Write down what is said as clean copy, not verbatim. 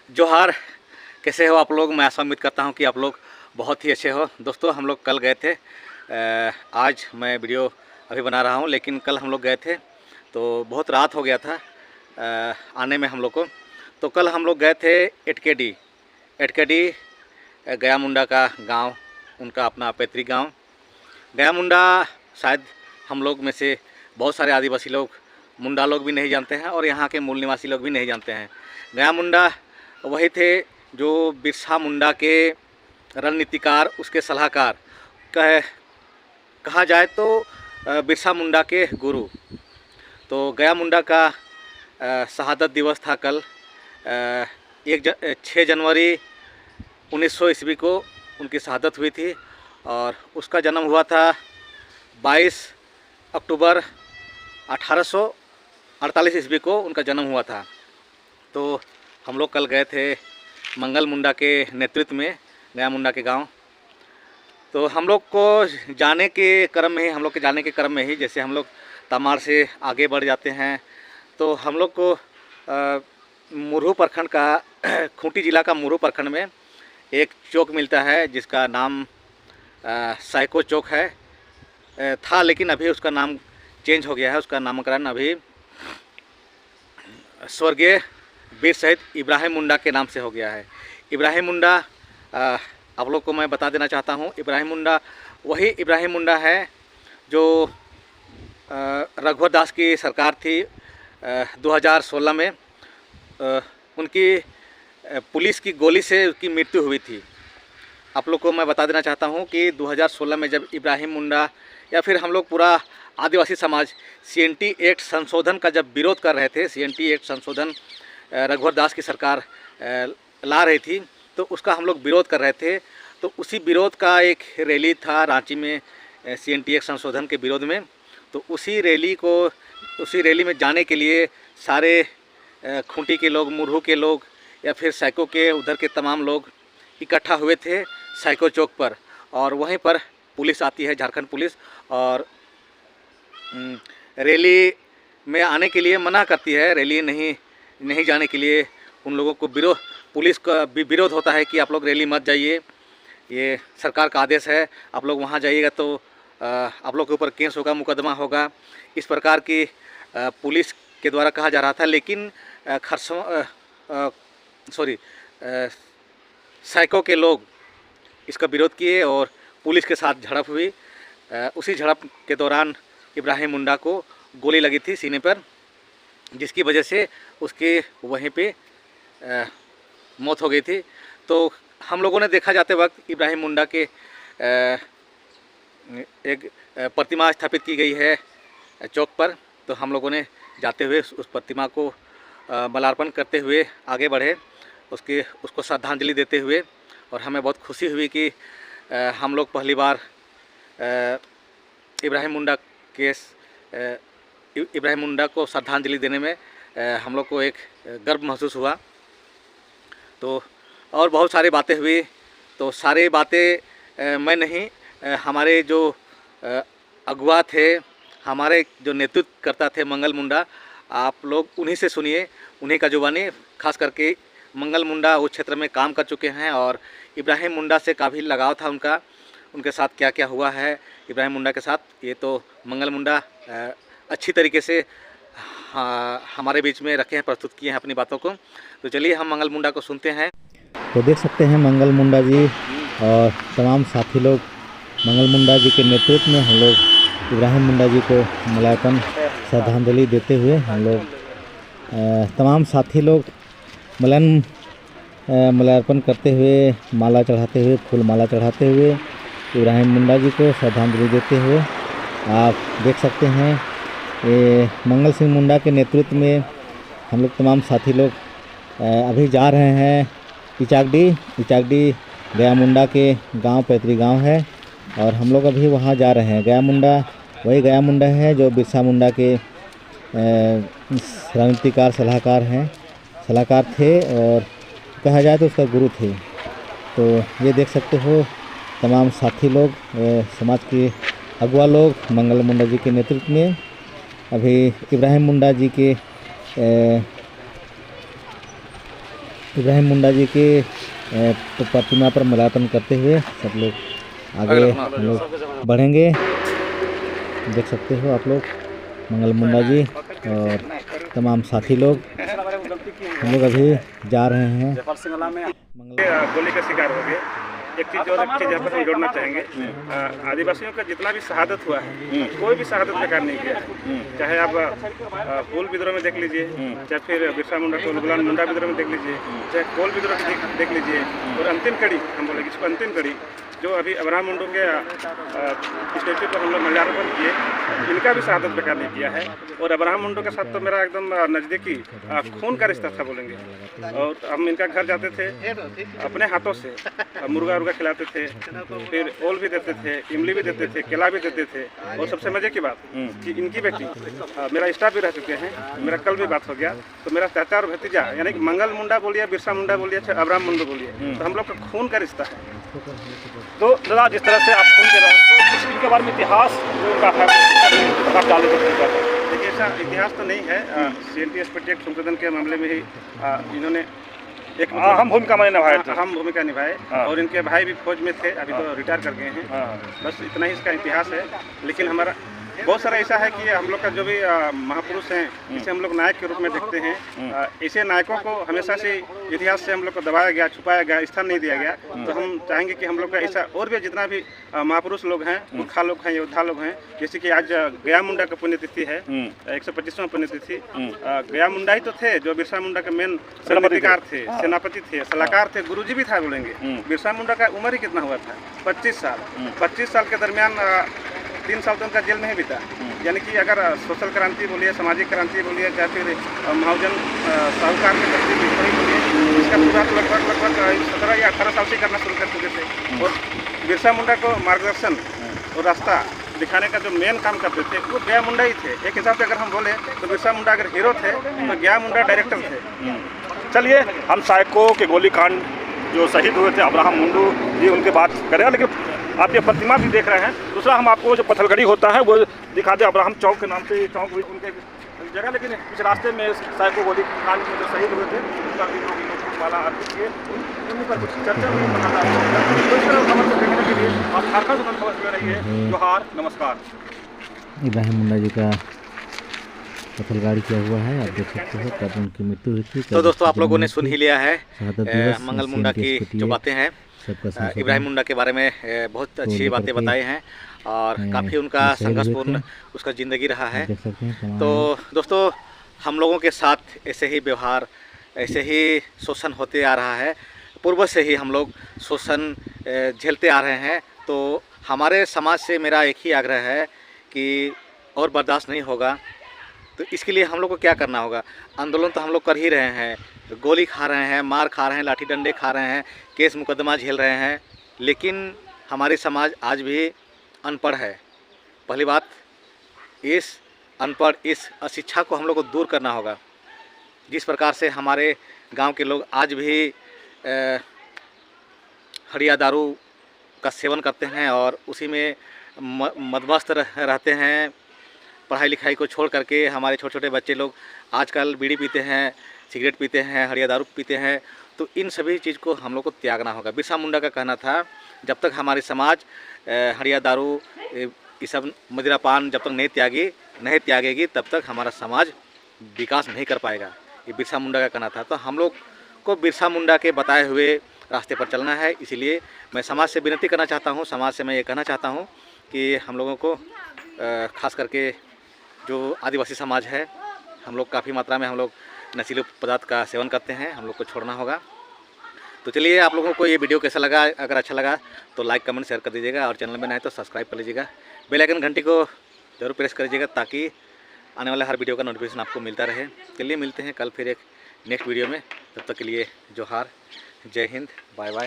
जोहार। कैसे हो आप लोग? मैं आशा उम्मीद करता हूं कि आप लोग बहुत ही अच्छे हो। दोस्तों, हम लोग कल गए थे। आज मैं वीडियो अभी बना रहा हूं, लेकिन कल हम लोग गए थे तो बहुत रात हो गया था आने में हम लोग को। तो कल हम लोग गए थे एटकेडी गया मुंडा का गांव, उनका अपना पैतृक गांव गया मुंडा। शायद हम लोग में से बहुत सारे आदिवासी लोग मुंडा लोग भी नहीं जानते हैं और यहाँ के मूल निवासी लोग भी नहीं जानते हैं। गया मुंडा वही थे जो बिरसा मुंडा के रणनीतिकार, उसके सलाहकार कहा जाए तो बिरसा मुंडा के गुरु। तो गया मुंडा का शहादत दिवस था कल। 6 जनवरी 1900 ईस्वी को उनकी शहादत हुई थी और उसका जन्म हुआ था 22 अक्टूबर 1848 ईस्वी को उनका जन्म हुआ था। तो हम लोग कल गए थे मंगल मुंडा के नेतृत्व में गया मुंडा के गांव। तो हम लोग को जाने के क्रम में ही जैसे हम लोग तमाड़ से आगे बढ़ जाते हैं तो हम लोग को मुरहू प्रखंड का खूंटी जिला का मुरहू प्रखंड में एक चौक मिलता है जिसका नाम साइको चौक था, लेकिन अभी उसका नाम चेंज हो गया है। उसका नामकरण अभी स्वर्गीय वीर शहीद इब्राहिम मुंडा के नाम से हो गया है। इब्राहिम मुंडा आप लोग को मैं बता देना चाहता हूँ, इब्राहिम मुंडा वही इब्राहिम मुंडा है जो रघुवर दास की सरकार थी 2016 में। उनकी पुलिस की गोली से उसकी मृत्यु हुई थी। आप लोग को मैं बता देना चाहता हूँ कि 2016 में जब इब्राहिम मुंडा या फिर हम लोग पूरा आदिवासी समाज CNT एक्ट संशोधन का जब विरोध कर रहे थे, CNT एक्ट संशोधन रघुवर दास की सरकार ला रही थी, तो उसका हम लोग विरोध कर रहे थे। तो उसी विरोध का एक रैली था रांची में CNT एक्ट संशोधन के विरोध में। तो उसी रैली में जाने के लिए सारे खूंटी के लोग, मुरहू के लोग या फिर साइको के उधर के तमाम लोग इकट्ठा हुए थे साइको चौक पर। और वहीं पर पुलिस आती है, झारखंड पुलिस, और रैली में आने के लिए मना करती है। रैली नहीं जाने के लिए उन लोगों को पुलिस का भी विरोध होता है कि आप लोग रैली मत जाइए, ये सरकार का आदेश है, आप लोग वहाँ जाइएगा तो आप लोग के ऊपर केस होगा, मुकदमा होगा। इस प्रकार की पुलिस के द्वारा कहा जा रहा था। लेकिन साइको के लोग इसका विरोध किए और पुलिस के साथ झड़प हुई। उसी झड़प के दौरान इब्राहिम मुंडा को गोली लगी थी सीने पर, जिसकी वजह से उसके वहीं पे मौत हो गई थी। तो हम लोगों ने देखा जाते वक्त इब्राहिम मुंडा के एक प्रतिमा स्थापित की गई है चौक पर। तो हम लोगों ने जाते हुए उस प्रतिमा को माल्यार्पण करते हुए आगे बढ़े, उसको श्रद्धांजलि देते हुए। और हमें बहुत खुशी हुई कि हम लोग पहली बार इब्राहिम मुंडा को श्रद्धांजलि देने में हम लोग को एक गर्व महसूस हुआ। तो और बहुत सारी बातें हुई। तो सारी बातें मैं नहीं, हमारे जो अगुआ थे, हमारे जो नेतृत्व करता थे मंगल मुंडा, आप लोग उन्हीं से सुनिए, उन्हीं का जुबानी। खास करके मंगल मुंडा उस क्षेत्र में काम कर चुके हैं और इब्राहिम मुंडा से काफ़ी लगाव था उनके साथ क्या क्या हुआ है इब्राहिम मुंडा के साथ, ये तो मंगल मुंडा अच्छी तरीके से हमारे बीच में रखे हैं, प्रस्तुत किए हैं अपनी बातों को। तो चलिए हम मंगल मुंडा को सुनते हैं। तो देख सकते हैं मंगल मुंडा जी और तमाम साथी लोग, मंगल मुंडा जी के नेतृत्व में हम लोग इब्राहिम मुंडा जी को माल्यार्पण श्रद्धांजलि देते हुए हम लोग तमाम साथी लोग माल्यार्पण करते हुए, माला चढ़ाते हुए, फूल माला चढ़ाते हुए इब्राहिम मुंडा जी को श्रद्धांजलि देते हुए आप देख सकते हैं ये मंगल सिंह मुंडा के नेतृत्व में हम लोग तमाम साथी लोग अभी जा रहे हैं इचाकडी गया मुंडा के गांव, पैतृक गांव है और हम लोग अभी वहां जा रहे हैं। गया मुंडा वही गया मुंडा है जो बिरसा मुंडा के रणनीतिकार सलाहकार थे और कहा जाए तो उसका गुरु थे। तो ये देख सकते हो तमाम साथी लोग, समाज के अगुआ लोग मंगल मुंडा जी के नेतृत्व में अभी इब्राहिम मुंडा जी के इब्राहिम मुंडा जी के तो प्रतिमा पर माल्यार्पण करते हुए सब लोग आगे हम लोग बढ़ेंगे। देख सकते हो आप लोग मंगल मुंडा जी और तमाम साथी लोग, हम लोग अभी जा रहे हैं गोली का शिकार हो गए। एक चीज़ और यहाँ पर हम जोड़ना चाहेंगे, आदिवासियों का जितना भी शहादत हुआ है कोई भी शहादत बेकार नहीं किया है। चाहे आप कोल विद्रोह में देख लीजिए, चाहे फिर बिरसा मुंडा को उलगुलान मुंडा विद्रोह में देख लीजिए, चाहे कोल विद्रोह में देख लीजिए, और अंतिम कड़ी हम बोलेंगे इसको अंतिम कड़ी जो अभी अब्राहम मुंडा के स्टेचू पर हम लोग माल्यार्पण किए, इनका भी शहादत बेकार नहीं किया है। और अब्राहम मुंडा के साथ तो मेरा एकदम नज़दीकी खून का रिश्ता था बोलेंगे। और हम इनका घर जाते थे, अपने हाथों से मुर्गा उर्गा खिलाते थे, फिर ओल भी देते थे, इमली भी देते थे, केला भी देते थे। और सबसे मजे की बात कि इनकी बेटी मेरा स्टाफ भी रह चुके हैं, मेरा कल भी बात हो गया, तो मेरा चाचा और भतीजा यानी कि मंगल मुंडा बोलिए, बिरसा मुंडा बोलिए, चाहे अब्राहम मुंडा बोलिए, तो हम लोग का खून का रिश्ता है। तो दादा जिस तरह से आप खून के रहे तो इनके बारे में इतिहास जो उनका है आप डाले तो देखिए ऐसा इतिहास तो नहीं है। CNTS प्रोजेक्ट संशोधन के मामले में ही इन्होंने एक अहम भूमिका मैंने निभाया था। अहम भूमिका निभाए। और इनके भाई भी फौज में थे, अभी तो रिटायर कर गए हैं। बस इतना ही इसका इतिहास है। लेकिन हमारा बहुत सारा ऐसा है कि हम लोग का जो भी महापुरुष हैं, इसे हम लोग नायक के रूप में देखते हैं। ऐसे नायकों को हमेशा से इतिहास से हम लोग को दबाया गया, छुपाया गया, स्थान नहीं दिया गया। तो हम चाहेंगे कि हम लोग का ऐसा और भी जितना भी महापुरुष लोग हैं, पुरखा लोग हैं, योद्धा लोग हैं, जैसे कि आज गया मुंडा का पुण्यतिथि है, 125वां पुण्यतिथि। गया मुंडा ही तो थे जो बिरसा मुंडा के मेन सेनापतिकार थे, सेनापति थे, सलाहकार थे, गुरुजी भी था बोलेंगे। बिरसा मुंडा का उम्र ही कितना हुआ था? 25 साल। 25 साल के दरमियान 3 साल तो उनका जेल में ही बीता। यानी कि अगर सोशल क्रांति बोलिए, सामाजिक क्रांति बोलिए, चाहे फिर महाजन साहूकार के प्रति विद्रोही बोलिए, इसका पूरा लगभग 17 या 18 साल से करना शुरू कर चुके थे। और बिरसा मुंडा को मार्गदर्शन और रास्ता दिखाने का जो मेन काम करते थे वो गया मुंडा ही थे। एक हिसाब से अगर हम बोले तो बिरसा मुंडा अगर हीरो थे तो गया मुंडा डायरेक्टर थे। चलिए हम साइको के गोलीकांड जो शहीद हुए थे अब्राहम मुंडू जी उनके बात करें, लेकिन आप ये प्रतिमा भी देख रहे हैं। दूसरा हम आपको जो पत्थलगड़ी होता है वो दिखा दें, अब्राहम चौक के नाम से ये चौक उनके जगह। लेकिन इस रास्ते में साइको गोलीकांड में जो शहीद हुए थे उनका भी लोग माला अर्पित किए, उन्हीं पर कुछ चर्चा भी बताना है। तो इस तरह खबर को देखने के लिए आप झारखंड से खबर सुन रही है। जोहार, नमस्कार। इब्राहिम मुंडा जी का पत्थलगाड़ी किया हुआ है, आप देख सकते हो कब उनकी मृत्यु हुई थी। तो दोस्तों आप लोगों ने सुन ही लिया है मंगल मुंडा की जो बातें हैं। इब्राहिम मुंडा के बारे में बहुत अच्छी बातें बताई हैं और काफ़ी उनका संघर्षपूर्ण उसका ज़िंदगी रहा है। तो दोस्तों हम लोगों के साथ ऐसे ही व्यवहार, ऐसे ही शोषण होते आ रहा है। पूर्व से ही हम लोग शोषण झेलते आ रहे हैं। तो हमारे समाज से मेरा एक ही आग्रह है कि और बर्दाश्त नहीं होगा। तो इसके लिए हम लोग को क्या करना होगा? आंदोलन तो हम लोग कर ही रहे हैं, गोली खा रहे हैं, मार खा रहे हैं, लाठी डंडे खा रहे हैं, केस मुकदमा झेल रहे हैं, लेकिन हमारी समाज आज भी अनपढ़ है। पहली बात, इस अनपढ़, इस अशिक्षा को हम लोग को दूर करना होगा। जिस प्रकार से हमारे गांव के लोग आज भी हड़िया दारू का सेवन करते हैं और उसी में मदमस्त रहते हैं। पढ़ाई लिखाई को छोड़ करके हमारे छोटे छोटे बच्चे लोग आजकल बीड़ी पीते हैं, सिगरेट पीते हैं, हड़िया दारू पीते हैं। तो इन सभी चीज़ को हम लोग को त्यागना होगा। बिरसा मुंडा का कहना था, जब तक हमारी समाज हड़िया दारू, ये सब मदिरा पान जब तक नहीं त्यागेगी तब तक हमारा समाज विकास नहीं कर पाएगा। ये बिरसा मुंडा का कहना था। तो हम लोग को बिरसा मुंडा के बताए हुए रास्ते पर चलना है। इसीलिए मैं समाज से विनती करना चाहता हूँ, समाज से मैं ये कहना चाहता हूँ कि हम लोगों को खास करके जो आदिवासी समाज है, हम लोग काफ़ी मात्रा में हम लोग नशीले पदार्थ का सेवन करते हैं, हम लोग को छोड़ना होगा। तो चलिए आप लोगों को ये वीडियो कैसा लगा? अगर अच्छा लगा तो लाइक कमेंट शेयर कर दीजिएगा और चैनल में नए तो सब्सक्राइब कर लीजिएगा। बेल आइकन घंटी को जरूर प्रेस कर दीजिएगा ताकि आने वाले हर वीडियो का नोटिफिकेशन आपको मिलता रहे। चलिए मिलते हैं कल फिर एक नेक्स्ट वीडियो में। तब तक के लिए जोहार, जय हिंद, बाय बाय।